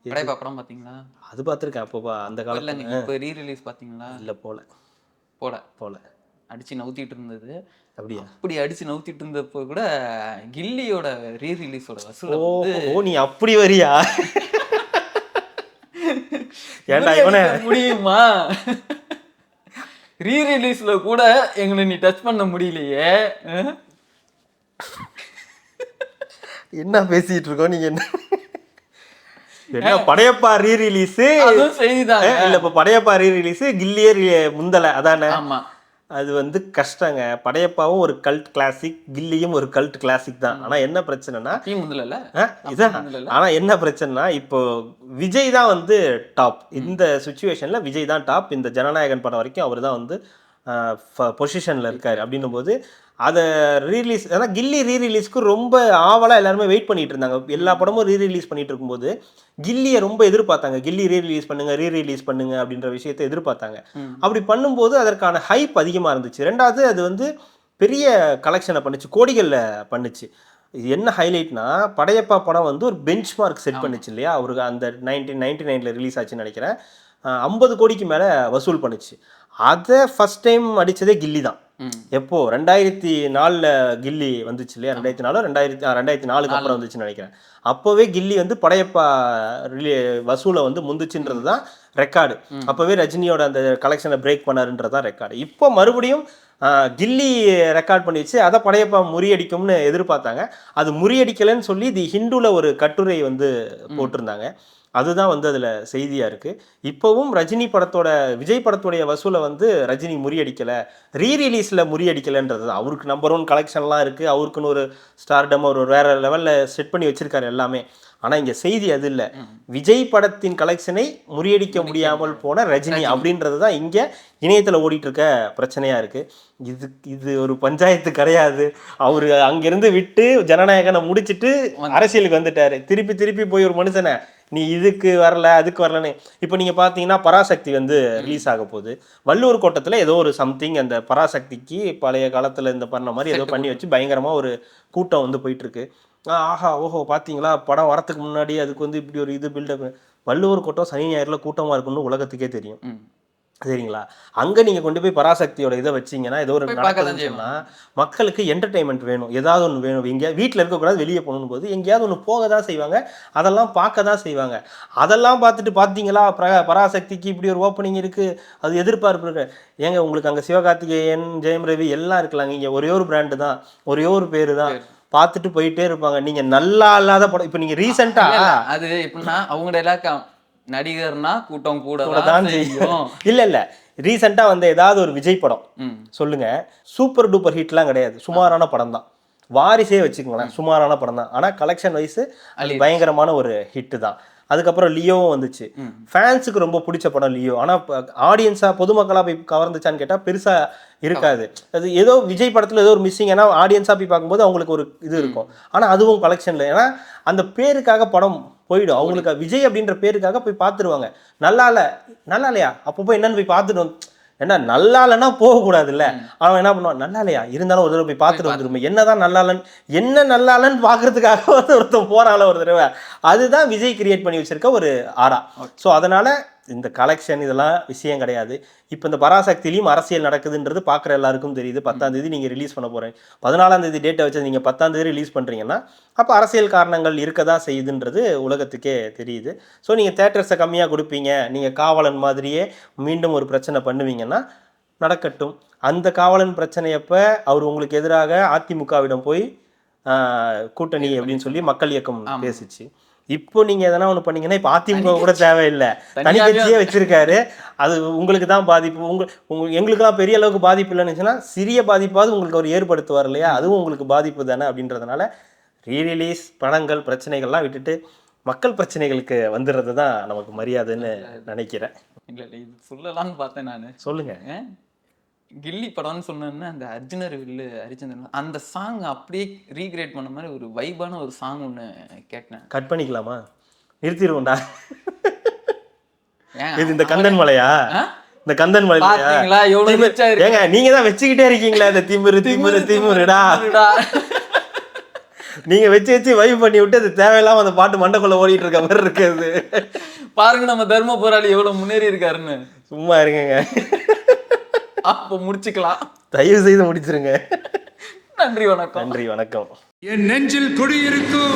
படையப்பா படம் பார்த்தீங்களா? அது பார்த்துருக்கேன். அப்போப்பா அந்த காலத்தில். இப்போ ரீரிலீஸ் பார்த்தீங்களா? இல்லை, போல அடிச்சு நவுத்திட்டு இருந்தது. அப்படியா? அப்படி அடிச்சு நவுத்திட்டு இருந்தப்போ கூட கில்லியோட ரீரிலீஸோட வசூல். ஓ, நீ அப்படி வரியா? ஏன்டா இவனே முடியுமா? ரீரிலீஸ்ல கூட எங்களை நீ டச் பண்ண முடியலையே. என்ன பேசிட்டு இருக்கோம் நீங்க? என்ன படையப்பா ரீரிலீஸ் செய்திதான் இல்ல? இப்ப படையப்பா ரீரிலீஸ், கில்லியே முந்தல, அதானே? ஆமா. அது வந்து கஷ்டங்க. படையப்பாவும் ஒரு கல்ட் கிளாசிக், கில்லியும் ஒரு கல்ட் கிளாசிக் தான். ஆனா என்ன பிரச்சனைனா, இதான். ஆனா என்ன பிரச்சனைனா, இப்போ விஜய் தான் வந்து டாப். இந்த சிச்சுவேஷன்ல விஜய் தான் டாப். இந்த ஜனநாயகன் படம் வரைக்கும் அவர் தான் வந்து பொசிஷன்ல இருக்காரு. அப்படின்னும் போது அதை ரீரிலீஸ், ஆனால் கில்லி ரீரிலீஸ்க்கு ரொம்ப ஆவலாக எல்லாருமே வெயிட் பண்ணிட்டு இருந்தாங்க. எல்லா படமும் ரீரிலீஸ் பண்ணிட்டு இருக்கும்போது கில்லியை ரொம்ப எதிர்பார்த்தாங்க. கில்லி ரீரிலீஸ் பண்ணுங்க அப்படின்ற விஷயத்தை எதிர்பார்த்தாங்க. அப்படி பண்ணும்போது அதற்கான ஹைப் அதிகமாக இருந்துச்சு. ரெண்டாவது, அது வந்து பெரிய கலெக்ஷனை பண்ணுச்சு, கோடிகளில் பண்ணுச்சு. இது என்ன ஹைலைட்னா, படையப்பா படம் வந்து ஒரு பெஞ்ச் மார்க் செட் பண்ணுச்சு இல்லையா? அவருக்கு அந்த 1999 ரிலீஸ் ஆச்சுன்னு நினைக்கிறேன். 50 கோடிக்கு மேலே வசூல் பண்ணுச்சு. அதை ஃபர்ஸ்ட் டைம் அடித்ததே கில்லி தான். எப்போ 2004 கில்லி வந்துச்சு இல்லையா? 2004 அப்புறம் வந்துச்சுன்னு நினைக்கிறேன். அப்போவே கில்லி வந்து படையப்பா வசூலை வந்து முந்துச்சுன்றது தான் ரெக்கார்டு. அப்போவே ரஜினியோட அந்த கலெக்ஷனை பிரேக் பண்ணாருன்றது தான் ரெக்கார்டு. இப்போ மறுபடியும் கில்லி ரெக்கார்ட் பண்ணிச்சு, அதை படையப்பா முறியடிக்கும்னு எதிர்பார்த்தாங்க. அது முறியடிக்கலைன்னு சொல்லி தி ஹிந்துல ஒரு கட்டுரை வந்து போட்டிருந்தாங்க. அதுதான் வந்து அதில் செய்தியாக இருக்குது. இப்போவும் ரஜினி படத்தோட விஜய் படத்துடைய வசூலை வந்து ரஜினி முறியடிக்கலை, ரீரிலீஸில் முறியடிக்கலைன்றது தான். அவருக்கு நம்பர் 1 கலெக்ஷன்லாம் இருக்குது, அவருக்குன்னு ஒரு ஸ்டார்டம் ஒரு வேறு லெவலில் செட் பண்ணி வச்சுருக்காரு எல்லாமே. ஆனால் இங்கே செய்தி அது இல்லை, விஜய் படத்தின் கலெக்ஷனை முறியடிக்க முடியாமல் போன ரஜினி அப்படின்றது தான் இங்கே இணையத்தில் ஓடிட்டுருக்க பிரச்சனையாக இருக்குது. இது ஒரு பஞ்சாயத்து கிடையாது. அவர் அங்கேருந்து விட்டு ஜனநாயகனை முடிச்சுட்டு அரசியலுக்கு வந்துட்டார். திருப்பி போய் ஒரு மனுஷனை நீ இதுக்கு வரல அதுக்கு வரலன்னு. இப்போ நீங்கள் பார்த்தீங்கன்னா பராசக்தி வந்து ரிலீஸ் ஆக போகுது. வள்ளுவர் கோட்டத்தில் ஏதோ ஒரு சம்திங் அந்த பராசக்திக்கு பழைய காலத்தில் இந்த பண்ண மாதிரி ஏதோ பண்ணி வச்சு பயங்கரமாக ஒரு கூட்டம் வந்து போயிட்டுருக்கு. ஆஹா ஓஹோ பார்த்தீங்களா, படம் வரத்துக்கு முன்னாடி அதுக்கு வந்து இப்படி ஒரு இது பில்டப். வள்ளுவர் கோட்டம் சனி ஞாயிறில் கூட்டமாக இருக்குன்னு உலகத்துக்கே தெரியும், சரிங்களா? அங்கே நீங்கள் கொண்டு போய் பராசக்தியோட இதை வச்சிங்கன்னா ஏதோ ஒரு நடக்குதுன்னு சொன்னால் மக்களுக்கு என்டர்டைன்மெண்ட் வேணும், ஏதாவது ஒன்று வேணும். எங்கேயா வீட்டில் இருக்கக்கூடாது, வெளியே போகணும் போது எங்கேயாவது ஒன்று போக தான் செய்வாங்க, அதெல்லாம் பார்க்க தான் செய்வாங்க. அதெல்லாம் பார்த்துட்டு பார்த்தீங்களா பராசக்திக்கு இப்படி ஒரு ஓப்பனிங் இருக்குது, அது எதிர்பார்ப்பு இருக்கு. ஏங்க உங்களுக்கு அங்கே சிவகார்த்திகேயன், ஜெயம் ரவி எல்லாம் இருக்கலாங்க, இங்கே ஒரே ஒரு பிராண்டு தான், ஒரே ஒரு பேர் தான், பார்த்துட்டு போயிட்டே இருப்பாங்க. நீங்க நல்லா இல்லாத படம் இப்போ நீங்க ரீசெண்டா அது எப்படின்னா அவங்க எல்லாம் நடிகர்னா கூட்டம் கூட தான் செய்யும். இல்ல ரீசெண்டா வந்து ஏதாவது ஒரு விஜய் படம் சொல்லுங்க, சூப்பர் டூப்பர் ஹிட்லாம் கிடையாது, சுமாரான படம் தான். வாரிசே வச்சுக்கோங்களேன், சுமாரான படம் தான், ஆனால் கலெக்ஷன் வைஸ் அது பயங்கரமான ஒரு ஹிட்டு தான். அதுக்கப்புறம் லியோவும் வந்துச்சு, ஃபேன்ஸுக்கு ரொம்ப பிடிச்ச படம் லியோ. ஆனால் ஆடியன்ஸாக பொதுமக்களாக போய் கவர்ந்துச்சான்னு கேட்டால் பெருசாக இருக்காது. அது ஏதோ விஜய் படத்தில் ஏதோ ஒரு மிஸ்ஸிங், ஏன்னா ஆடியன்ஸாக போய் பார்க்கும்போது அவங்களுக்கு ஒரு இது இருக்கும். ஆனால் அதுவும் கலெக்ஷனில், ஏன்னா அந்த பேருக்காக படம் போயிடும் அவங்களுக்கு. விஜய் அப்படின்ற பேருக்காக போய் பார்த்துருவாங்க. நல்லா இல்லையா அப்போ போய் என்னன்னு போய் பார்த்துட்டு ஏன்னா நல்லா இல்லைன்னா போகக்கூடாதுல்ல. அவன் என்ன பண்ணுவான், நல்லா இல்லையா இருந்தாலும் ஒரு தடவை போய் பார்த்துட்டு வந்துருமே, என்னதான் நல்லா இல்லைன்னு பார்க்கறதுக்காக வந்து ஒருத்தன் போறால ஒரு தடவை. அதுதான் விஜய் கிரியேட் பண்ணி வச்சிருக்க ஒரு ஆடா. ஸோ அதனால இந்த கலெக்ஷன் இதெல்லாம் விஷயம் கிடையாது. இப்போ இந்த பராசக்திலையும் அரசியல் நடக்குதுன்றது பார்க்குற எல்லாருக்கும் தெரியுது. 10ஆம் தேதி நீங்கள் ரிலீஸ் பண்ண போகிறேன், 14ஆம் தேதி டேட்டை வச்சு நீங்கள் 10ஆம் தேதி ரிலீஸ் பண்ணுறீங்கன்னா அப்போ அரசியல் காரணங்கள் இருக்க தான் செய்யுதுன்றது உலகத்துக்கே தெரியுது. ஸோ நீங்கள் தேட்டர்ஸை கம்மியாக கொடுப்பீங்க, நீங்கள் காவலன் மாதிரியே மீண்டும் ஒரு பிரச்சனை பண்ணுவீங்கன்னா நடக்கட்டும். அந்த காவலன் பிரச்சனையப்போ அவர் உங்களுக்கு எதிராக அதிமுகவிடம் போய் கூட்டணி அப்படின்னு சொல்லி மக்கள் இயக்கம் பேசிச்சு. இப்போ நீங்க எதனா ஒன்று பண்ணீங்கன்னா இப்போ அதிமுக கூட தேவையில்லை, தனிக்கட்சியே வச்சிருக்காரு. அது உங்களுக்கு தான் பாதிப்பு. எங்களுக்கெல்லாம் பெரிய அளவுக்கு பாதிப்பு இல்லைன்னு இருந்துச்சுன்னா சிறிய பாதிப்பாவது உங்களுக்கு அவர் ஏற்படுத்துவார் இல்லையா, அதுவும் உங்களுக்கு பாதிப்பு தானே. அப்படின்றதுனால ரீரிலீஸ் படங்கள் பிரச்சனைகள்லாம் விட்டுட்டு மக்கள் பிரச்சனைகளுக்கு வந்துடுறது தான் நமக்கு மரியாதைன்னு நினைக்கிறேன். இல்லை இது சொல்லலாம்னு பார்த்தேன் நான். சொல்லுங்க. கில்லி படம்னு சொன்னேன்னா அந்த அர்ஜுனர் வில்லு ஹரிச்சந்திரன் அந்த சாங் அப்படியே ரீக்ரியேட் பண்ண மாதிரி ஒரு வைபான ஒரு சாங் ஒன்று கேட்டேன். கட் பண்ணிக்கலாமா? நிறுத்திடுவோம்டா. இது இந்த கந்தன் மலையா? இந்த கந்தன் மலை ஏங்க நீங்க தான் வச்சுக்கிட்டே இருக்கீங்களா இந்த திமிருடா. நீங்க வச்சு வைப் பண்ணி விட்டு அது தேவையில்லாம அந்த பாட்டு மண்டக்குள்ள ஓடிட்டு இருக்க மாதிரி இருக்குது. பாருங்க நம்ம தர்ம போராளி எவ்வளவு முன்னேறி இருக்காருன்னு. சும்மா இருங்க, அப்போ முடிச்சுக்கலாம். தயவு செய்து முடிச்சிருங்க. நன்றி வணக்கம். நன்றி வணக்கம். என் நெஞ்சில் குடியிருக்கும்